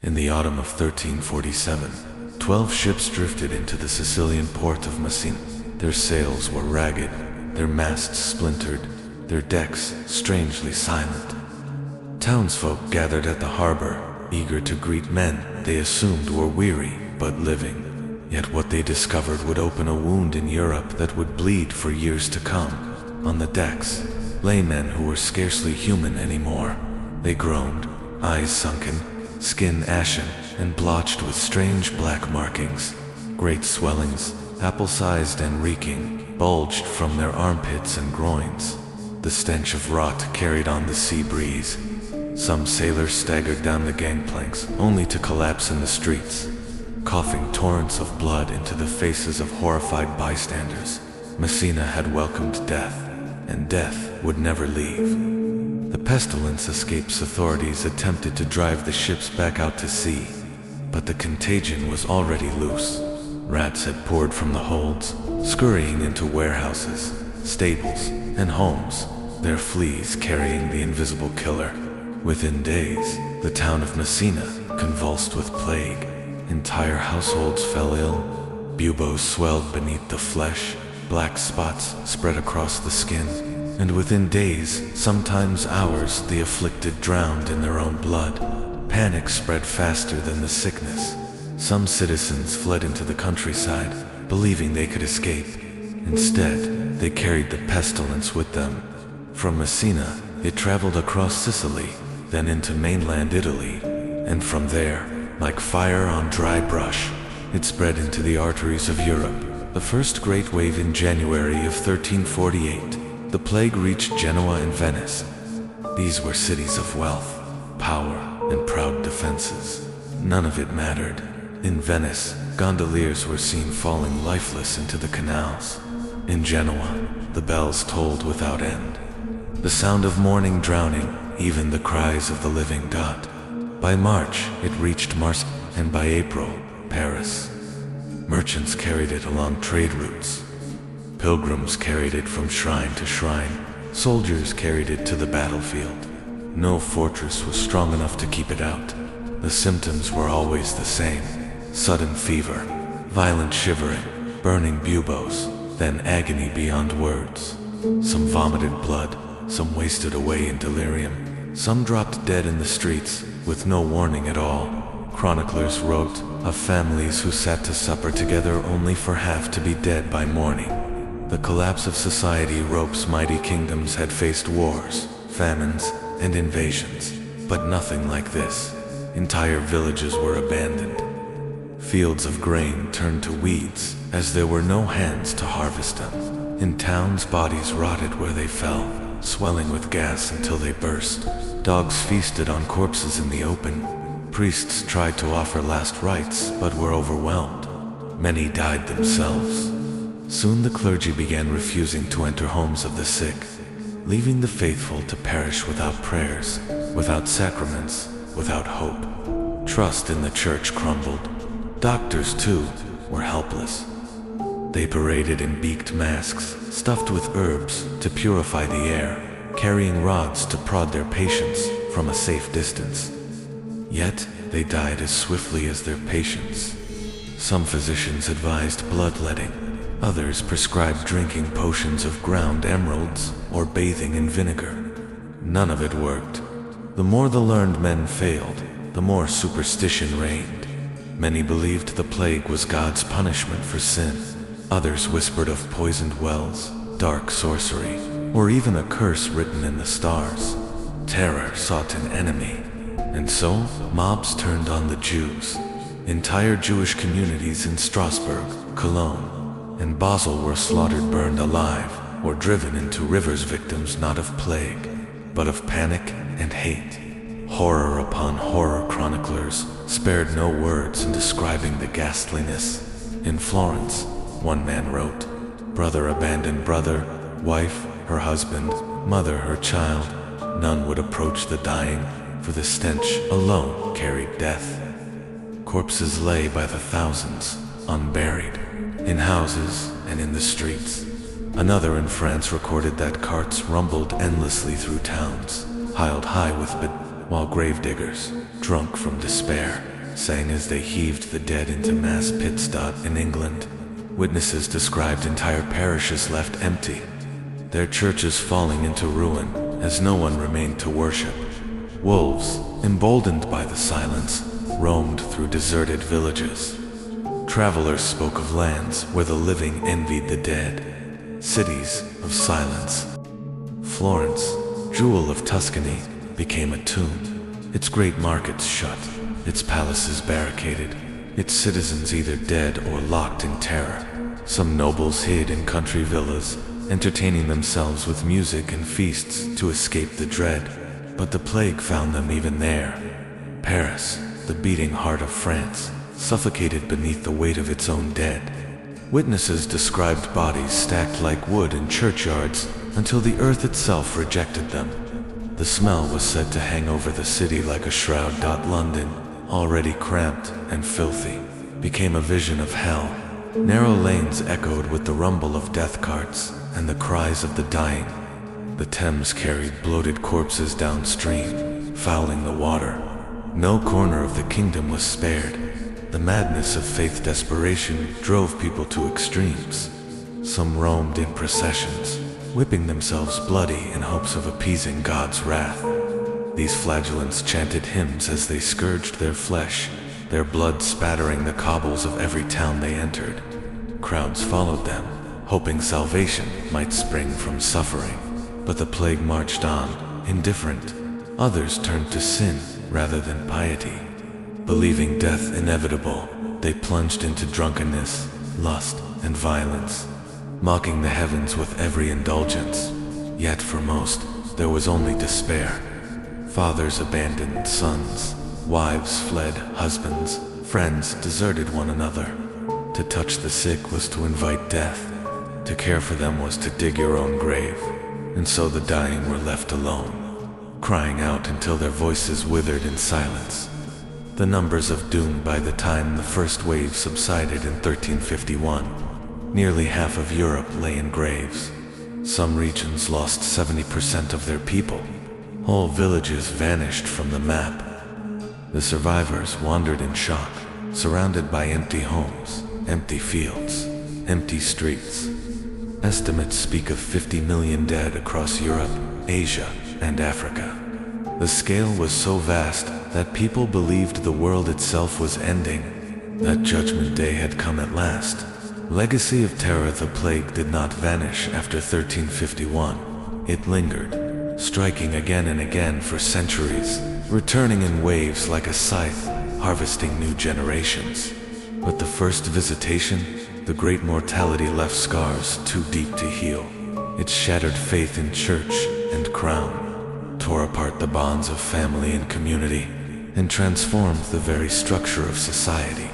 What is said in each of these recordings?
In the autumn of 1347, 12 ships drifted into the Sicilian port of Messina. Their sails were ragged, their masts splintered, their decks strangely silent. Townsfolk gathered at the harbor, eager to greet men they assumed were weary but living. Yet what they discovered would open a wound in Europe that would bleed for years to come. On the decks lay men who were scarcely human anymore. They groaned, eyes sunken, skin ashen and blotched with strange black markings. Great swellings, apple-sized and reeking, bulged from their armpits and groins. The stench of rot carried on the sea breeze. Some sailors staggered down the gangplanks, only to collapse in the streets, coughing torrents of blood into the faces of horrified bystanders. Messina had welcomed death, and death would never leave. The pestilence escapes authorities attempted to drive the ships back out to sea, but the contagion was already loose. Rats had poured from the holds, scurrying into warehouses, stables, and homes, their fleas carrying the invisible killer. Within days, the town of Messina convulsed with plague. Entire households fell ill, buboes swelled beneath the flesh, black spots spread across the skin, and within days, sometimes hours, the afflicted drowned in their own blood. Panic spread faster than the sickness. Some citizens fled into the countryside, believing they could escape. Instead, they carried the pestilence with them. From Messina, it traveled across Sicily, then into mainland Italy, and from there, like fire on dry brush, it spread into the arteries of Europe. The first great wave in January of 1348, the plague reached Genoa and Venice. These were cities of wealth, power, and proud defenses. None of it mattered. In Venice, gondoliers were seen falling lifeless into the canals. In Genoa, the bells tolled without end, the sound of mourning drowning even the cries of the living God. By March, it reached Marseille, and by April, Paris. Merchants carried it along trade routes. Pilgrims carried it from shrine to shrine. Soldiers carried it to the battlefield. No fortress was strong enough to keep it out. The symptoms were always the same: sudden fever, violent shivering, burning buboes, then agony beyond words. Some vomited blood, some wasted away in delirium, some dropped dead in the streets with no warning at all. Chroniclers wrote of families who sat to supper together only for half to be dead by morning. The collapse of society Europe's mighty kingdoms had faced wars, famines, and invasions, but nothing like this. Entire villages were abandoned. Fields of grain turned to weeds, as there were no hands to harvest them. In towns, bodies rotted where they fell, swelling with gas until they burst. Dogs feasted on corpses in the open. Priests tried to offer last rites, but were overwhelmed. Many died themselves. Soon the clergy began refusing to enter homes of the sick, leaving the faithful to perish without prayers, without sacraments, without hope. Trust in the church crumbled. Doctors, too, were helpless. They paraded in beaked masks, stuffed with herbs to purify the air, carrying rods to prod their patients from a safe distance. Yet, they died as swiftly as their patients. Some physicians advised bloodletting. Others prescribed drinking potions of ground emeralds or bathing in vinegar. None of it worked. The more the learned men failed, the more superstition reigned. Many believed the plague was God's punishment for sin. Others whispered of poisoned wells, dark sorcery, or even a curse written in the stars. Terror sought an enemy, and so mobs turned on the Jews. Entire Jewish communities in Strasbourg, Cologne, and Basel were slaughtered, burned alive, or driven into rivers, victims not of plague, but of panic and hate. Horror upon horror. Chroniclers spared no words in describing the ghastliness. In Florence, one man wrote, "Brother abandoned brother, wife her husband, mother her child. None would approach the dying, for the stench alone carried death." Corpses lay by the thousands, unburied, in houses and in the streets. Another in France recorded that carts rumbled endlessly through towns, piled high with while gravediggers, drunk from despair, sang as they heaved the dead into mass pits. In England, witnesses described entire parishes left empty, their churches falling into ruin as no one remained to worship. Wolves, emboldened by the silence, roamed through deserted villages. Travelers spoke of lands where the living envied the dead, cities of silence. Florence, jewel of Tuscany, became a tomb, its great markets shut, its palaces barricaded, its citizens either dead or locked in terror. Some nobles hid in country villas, entertaining themselves with music and feasts to escape the dread, but the plague found them even there. Paris, the beating heart of France, suffocated beneath the weight of its own dead. Witnesses described bodies stacked like wood in churchyards until the earth itself rejected them. The smell was said to hang over the city like a shroud. London, already cramped and filthy, became a vision of hell. Narrow lanes echoed with the rumble of death carts and the cries of the dying. The Thames carried bloated corpses downstream, fouling the water. No corner of the kingdom was spared. The madness of faith desperation drove people to extremes. Some roamed in processions, whipping themselves bloody in hopes of appeasing God's wrath. These flagellants chanted hymns as they scourged their flesh, their blood spattering the cobbles of every town they entered. Crowds followed them, hoping salvation might spring from suffering. But the plague marched on, indifferent. Others turned to sin rather than piety. Believing death inevitable, they plunged into drunkenness, lust, and violence, mocking the heavens with every indulgence. Yet for most, there was only despair. Fathers abandoned sons, wives fled husbands, friends deserted one another. To touch the sick was to invite death. To care for them was to dig your own grave. And so the dying were left alone, crying out until their voices withered in silence. The numbers of doomed by the time the first wave subsided in 1351. Nearly half of Europe lay in graves. Some regions lost 70% of their people. Whole villages vanished from the map. The survivors wandered in shock, surrounded by empty homes, empty fields, empty streets. Estimates speak of 50 million dead across Europe, Asia, and Africa. The scale was so vast that people believed the world itself was ending, that Judgment Day had come at last. Legacy of terror. The plague did not vanish after 1351. It lingered, striking again and again for centuries, returning in waves like a scythe, harvesting new generations. But the first visitation, the great mortality, left scars too deep to heal. It shattered faith in church and crown, tore apart the bonds of family and community, and transformed the very structure of society.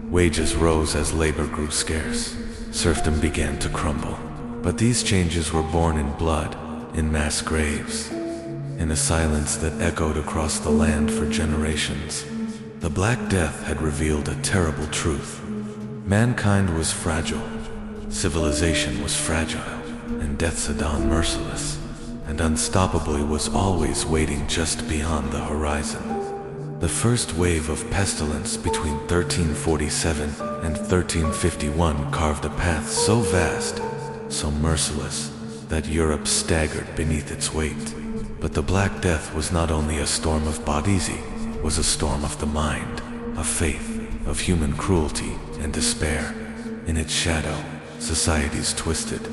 Wages rose as labor grew scarce. Serfdom began to crumble. But these changes were born in blood, in mass graves, in a silence that echoed across the land for generations. The Black Death had revealed a terrible truth. Mankind was fragile, civilization was fragile, and death's dawn merciless, and unstoppably was always waiting just beyond the horizon. The first wave of pestilence between 1347 and 1351 carved a path so vast, so merciless, that Europe staggered beneath its weight. But the Black Death was not only a storm of bodies, it was a storm of the mind, of faith, of human cruelty and despair. In its shadow, societies twisted,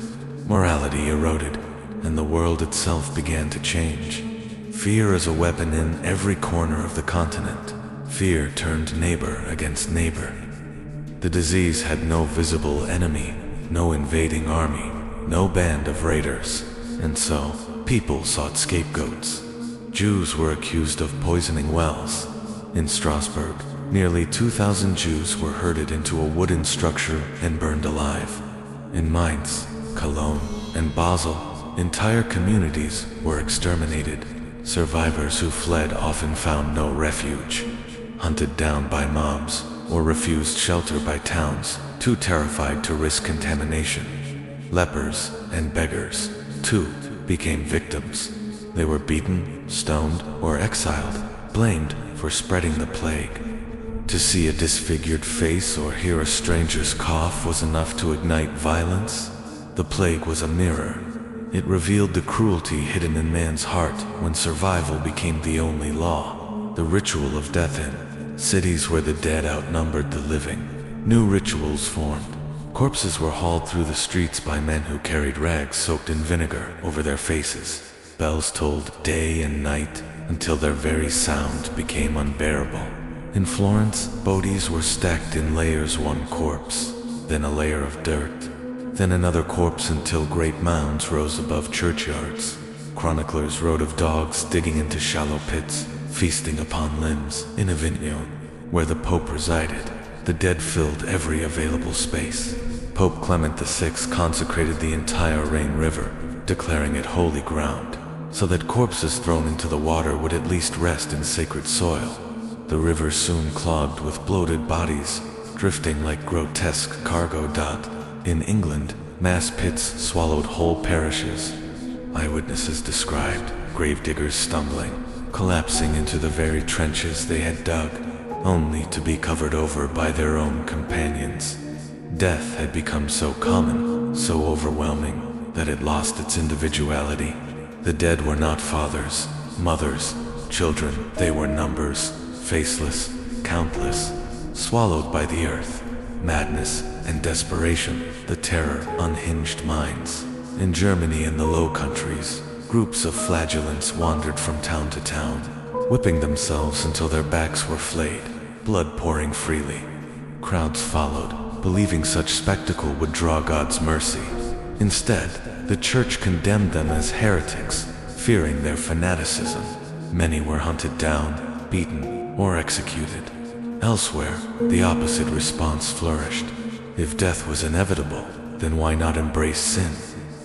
morality eroded, and the world itself began to change. Fear as a weapon in every corner of the continent. Fear turned neighbor against neighbor. The disease had no visible enemy, no invading army, no band of raiders, and so people sought scapegoats. Jews were accused of poisoning wells. In Strasbourg, nearly 2,000 Jews were herded into a wooden structure and burned alive. In Mainz, Cologne, and Basel, entire communities were exterminated. Survivors who fled often found no refuge, hunted down by mobs, or refused shelter by towns, too terrified to risk contamination. Lepers and beggars, too, became victims. They were beaten, stoned, or exiled, blamed for spreading the plague. To see a disfigured face or hear a stranger's cough was enough to ignite violence. The plague was a mirror. It revealed the cruelty hidden in man's heart when survival became the only law. The ritual of death in cities where the dead outnumbered the living. New rituals formed. Corpses were hauled through the streets by men who carried rags soaked in vinegar over their faces. Bells tolled day and night until their very sound became unbearable. In Florence, bodies were stacked in layers, one corpse, then a layer of dirt, then another corpse until great mounds rose above churchyards. Chroniclers wrote of dogs digging into shallow pits, feasting upon limbs. In Avignon, where the Pope resided, the dead filled every available space. Pope Clement VI consecrated the entire Rhine River, declaring it holy ground, so that corpses thrown into the water would at least rest in sacred soil. The river soon clogged with bloated bodies, drifting like grotesque cargo. In England, mass pits swallowed whole parishes. Eyewitnesses described gravediggers stumbling, collapsing into the very trenches they had dug, only to be covered over by their own companions. Death had become so common, so overwhelming, that it lost its individuality. The dead were not fathers, mothers, children. They were numbers, faceless, countless, swallowed by the earth. Madness and desperation, the terror unhinged minds. In Germany and the Low Countries, groups of flagellants wandered from town to town, whipping themselves until their backs were flayed, blood pouring freely. Crowds followed, believing such spectacle would draw God's mercy. Instead, the church condemned them as heretics, fearing their fanaticism. Many were hunted down, beaten, or executed. Elsewhere, the opposite response flourished. If death was inevitable, then why not embrace sin?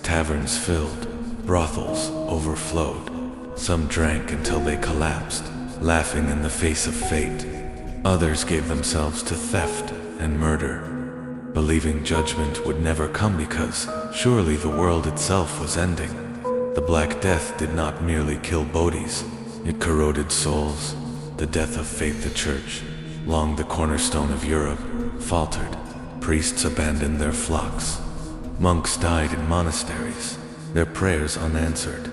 Taverns filled, brothels overflowed. Some drank until they collapsed, laughing in the face of fate. Others gave themselves to theft and murder, believing judgment would never come because surely the world itself was ending. The Black Death did not merely kill bodies, it corroded souls. The death of faith. The church, long the cornerstone of Europe, faltered. Priests abandoned their flocks. Monks died in monasteries, their prayers unanswered.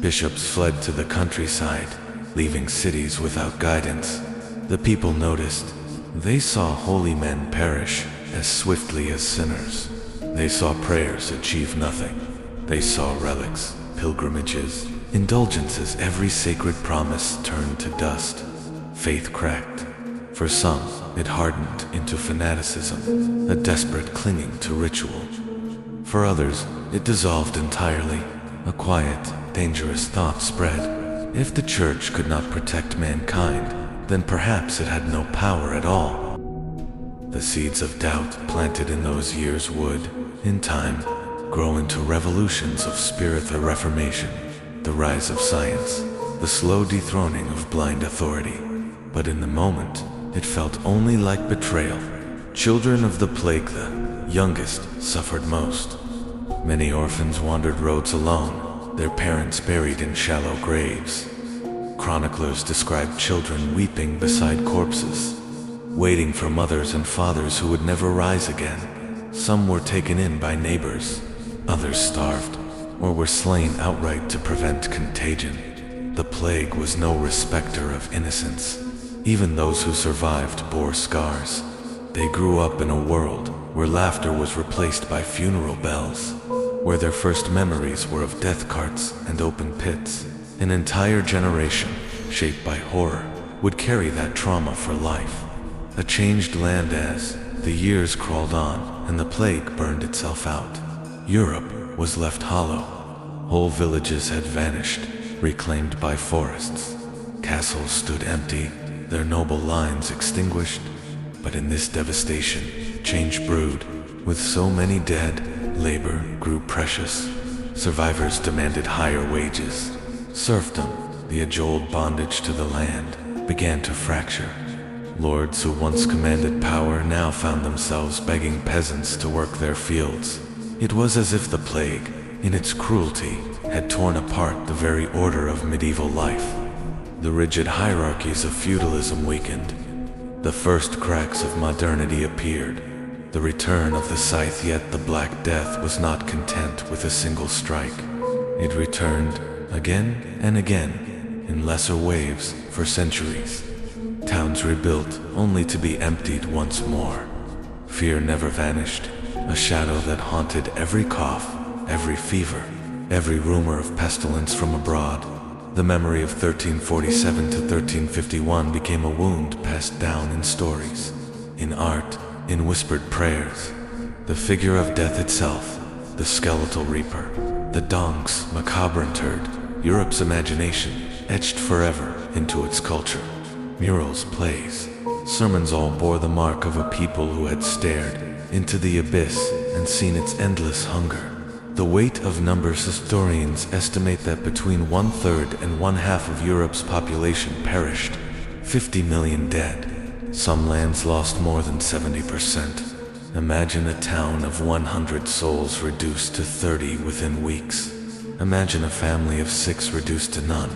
Bishops fled to the countryside, leaving cities without guidance. The people noticed. They saw holy men perish as swiftly as sinners. They saw prayers achieve nothing. They saw relics, pilgrimages, indulgences, every sacred promise turned to dust. Faith cracked. For some, it hardened into fanaticism, a desperate clinging to ritual. For others, it dissolved entirely. A quiet, dangerous thought spread. If the church could not protect mankind, then perhaps it had no power at all. The seeds of doubt planted in those years would, in time, grow into revolutions of spirit. The Reformation, the rise of science, the slow dethroning of blind authority. But in the moment, it felt only like betrayal. Children of the plague, the youngest, suffered most. Many orphans wandered roads alone, their parents buried in shallow graves. Chroniclers described children weeping beside corpses, waiting for mothers and fathers who would never rise again. Some were taken in by neighbors, others starved, or were slain outright to prevent contagion. The plague was no respecter of innocence. Even those who survived bore scars. They grew up in a world where laughter was replaced by funeral bells, where their first memories were of death carts and open pits. An entire generation, shaped by horror, would carry that trauma for life. A changed land as the years crawled on and the plague burned itself out. Europe was left hollow. Whole villages had vanished, reclaimed by forests. Castles stood empty, their noble lines extinguished. But in this devastation, change brewed. With so many dead, labor grew precious. Survivors demanded higher wages. Serfdom, the age-old bondage to the land, began to fracture. Lords who once commanded power now found themselves begging peasants to work their fields. It was as if the plague, in its cruelty, had torn apart the very order of medieval life. The rigid hierarchies of feudalism weakened. The first cracks of modernity appeared. The return of the scythe, yet the Black Death was not content with a single strike. It returned again and again, in lesser waves for centuries. Towns rebuilt, only to be emptied once more. Fear never vanished, a shadow that haunted every cough, every fever, every rumor of pestilence from abroad. The memory of 1347 to 1351 became a wound passed down in stories, in art, in whispered prayers. The figure of death itself, the skeletal reaper, the Donk's macabre interred, Europe's imagination, etched forever into its culture. Murals, plays, sermons all bore the mark of a people who had stared into the abyss and seen its endless hunger. The weight of numbers. Historians estimate that between 1/3 and 1/2 of Europe's population perished, 50 million dead. Some lands lost more than 70%. Imagine a town of 100 souls reduced to 30 within weeks. Imagine a family of 6 reduced to none.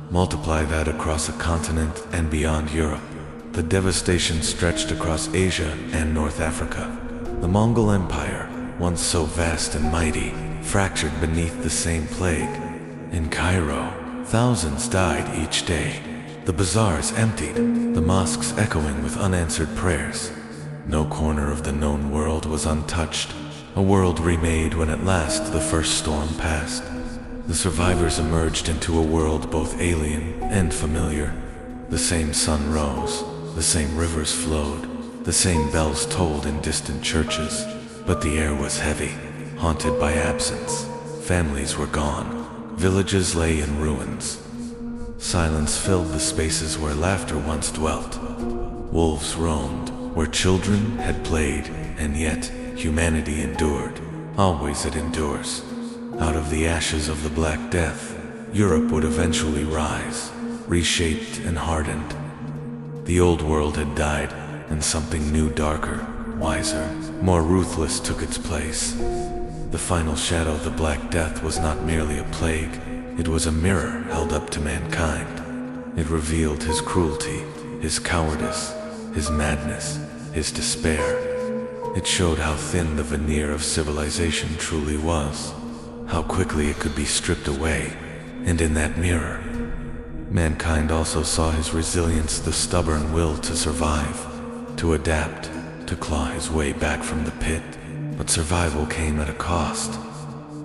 Multiply that across a continent and beyond Europe. The devastation stretched across Asia and North Africa. The Mongol Empire, once so vast and mighty, fractured beneath the same plague. In Cairo, thousands died each day. The bazaars emptied, the mosques echoing with unanswered prayers. No corner of the known world was untouched, a world remade when at last the first storm passed. The survivors emerged into a world both alien and familiar. The same sun rose, the same rivers flowed, the same bells tolled in distant churches. But the air was heavy, haunted by absence. Families were gone. Villages lay in ruins. Silence filled the spaces where laughter once dwelt. Wolves roamed where children had played, and yet humanity endured. Always it endures. Out of the ashes of the Black Death, Europe would eventually rise, reshaped and hardened. The old world had died, and something new, darker, wiser, more ruthless took its place. The final shadow of the Black Death was not merely a plague, it was a mirror held up to mankind. It revealed his cruelty, his cowardice, his madness, his despair. It showed how thin the veneer of civilization truly was, how quickly it could be stripped away. And in that mirror, mankind also saw his resilience, the stubborn will to survive, to adapt, to claw his way back from the pit. But survival came at a cost.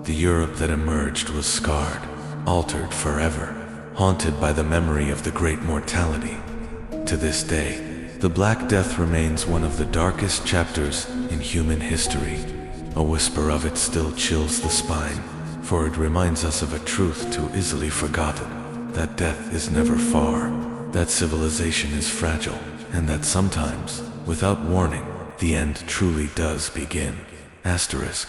The Europe that emerged was scarred, altered forever, haunted by the memory of the great mortality. To this day, the Black Death remains one of the darkest chapters in human history. A whisper of it still chills the spine, for it reminds us of a truth too easily forgotten, that death is never far, that civilization is fragile, and that sometimes, without warning, the end truly does begin. Asterisk.